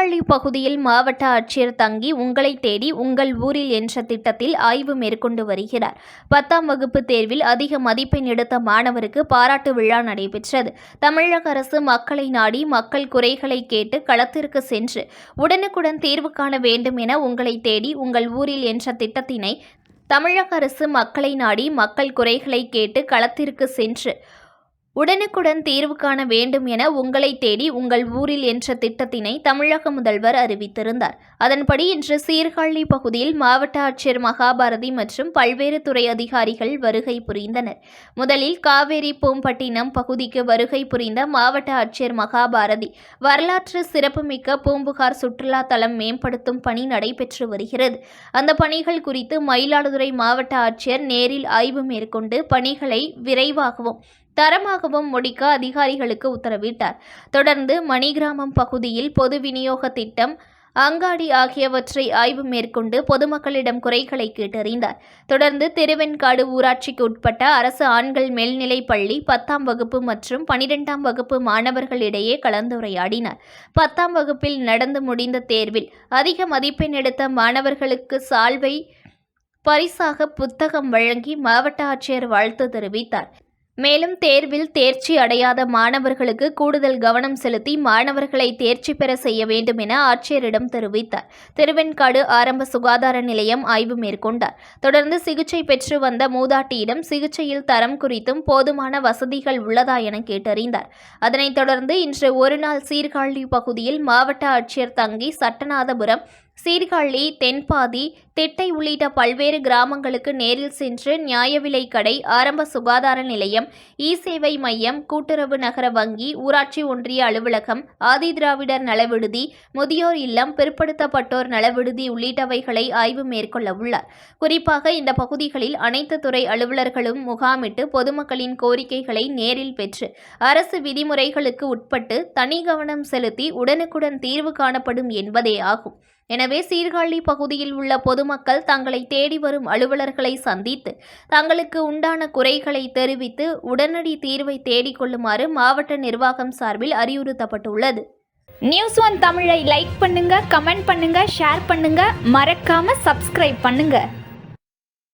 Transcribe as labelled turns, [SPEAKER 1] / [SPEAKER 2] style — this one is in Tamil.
[SPEAKER 1] சீர்காழி பகுதியில் மாவட்ட ஆட்சியர் தங்கி உங்களை தேடி உங்கள் ஊரில் என்ற திட்டத்தில் ஆய்வு மேற்கொண்டு வருகிறார். 10ஆம் வகுப்பு தேர்வில் அதிக மதிப்பெண் எடுத்த மாணவருக்கு பாராட்டு விழா நடைபெற்றது. தமிழக அரசு மக்களை நாடி மக்கள் குறைகளை கேட்டு களத்திற்கு சென்று உடனுக்குடன் தீர்வு காண வேண்டும் என உங்களை தேடி உங்கள் ஊரில் என்ற திட்டத்தினை தமிழக அரசு மக்களை நாடி மக்கள் குறைகளை கேட்டு களத்திற்கு சென்று உடனுக்குடன் தீர்வு காண வேண்டும் என உங்களை தேடி உங்கள் ஊரில் என்ற திட்டத்தினை தமிழக முதல்வர் அறிவித்திருந்தார். அதன்படி இன்று சீர்காழி பகுதியில் மாவட்ட ஆட்சியர் மகாபாரதி மற்றும் பல்வேறு துறை அதிகாரிகள் வருகை புரிந்தனர். முதலில் காவேரி பூம்பட்டினம் பகுதிக்கு வருகை புரிந்த மாவட்ட ஆட்சியர் மகாபாரதி வரலாற்று சிறப்புமிக்க பூம்புகார் சுற்றுலா தலம் மேம்படுத்தும் பணி நடைபெற்று வருகிறது. அந்த பணிகள் குறித்து மயிலாடுதுறை மாவட்ட ஆட்சியர் நேரில் ஆய்வு மேற்கொண்டு பணிகளை விரைவாகவும் தரமாகவும் முடிக்க அதிகாரிகளுக்கு உத்தரவிட்டார். தொடர்ந்து மணிகிராமம் பகுதியில் பொது விநியோக திட்டம், அங்காடி ஆகியவற்றை ஆய்வு மேற்கொண்டு பொதுமக்களிடம் குறைகளை கேட்டறிந்தார். தொடர்ந்து திருவெண்காடு ஊராட்சிக்கு உட்பட்ட அரசு ஆண்கள் மேல்நிலைப் பள்ளி 10ஆம் வகுப்பு மற்றும் 12ஆம் வகுப்பு மாணவர்களிடையே கலந்துரையாடினார். 10ஆம் வகுப்பில் நடந்து முடிந்த தேர்வில் அதிக மதிப்பெண் எடுத்த மாணவர்களுக்கு சால்வை பரிசாக புத்தகம் வழங்கி மாவட்ட ஆட்சியர் வாழ்த்து தெரிவித்தார். மேலும் தேர்வில் தேர்ச்சி அடையாத மாணவர்களுக்கு கூடுதல் கவனம் செலுத்தி மாணவர்களை தேர்ச்சி பெற செய்ய வேண்டும் என ஆட்சியரிடம் தெரிவித்தார். திருவெண்காடு ஆரம்ப சுகாதார நிலையம் ஆய்வு மேற்கொண்டார். தொடர்ந்து சிகிச்சை பெற்று வந்த மூதாட்டியிடம் சிகிச்சையில் தரம் குறித்தும் போதுமான வசதிகள் உள்ளதா என கேட்டறிந்தார். அதனைத் தொடர்ந்து இன்று ஒருநாள் சீர்காழி பகுதியில் மாவட்ட ஆட்சியர் தங்கி சட்டநாதபுரம், சீர்காழி, தென்பாதி, திட்டை உள்ளிட்ட பல்வேறு கிராமங்களுக்கு நேரில் சென்று நியாய விலை கடை, ஆரம்ப சுகாதார நிலையம், இ-சேவை மையம், கூட்டுறவு நகர வங்கி, ஊராட்சி ஒன்றிய அலுவலகம், ஆதிதிராவிடர் நலவிடுதி, முதியோர் இல்லம், பிற்படுத்தப்பட்டோர் நலவிடுதி உள்ளிட்டவைகளை ஆய்வு மேற்கொள்ள உள்ளார். குறிப்பாக இந்த பகுதிகளில் அனைத்து துறை அலுவலர்களும் முகாமிட்டு பொதுமக்களின் கோரிக்கைகளை நேரில் பெற்று அரசு விதிமுறைகளுக்கு உட்பட்டு தனி கவனம் செலுத்தி உடனுக்குடன் தீர்வு காணப்படும் என்பதே ஆகும். எனவே சீர்காழி பகுதியில் உள்ள பொதுமக்கள் தங்களை தேடி வரும் அலுவலர்களை சந்தித்து தங்களுக்கு உண்டான குறைகளை தெரிவித்து உடனடி தீர்வை தேடிக்கொள்ளுமாறு மாவட்ட நிர்வாகம் சார்பில் அறிவுறுத்தப்பட்டுள்ளது.
[SPEAKER 2] நியூஸ் ஒன் தமிழை லைக் பண்ணுங்க, கமெண்ட் பண்ணுங்க, ஷேர் பண்ணுங்க, மறக்காம சப்ஸ்கிரைப் பண்ணுங்க.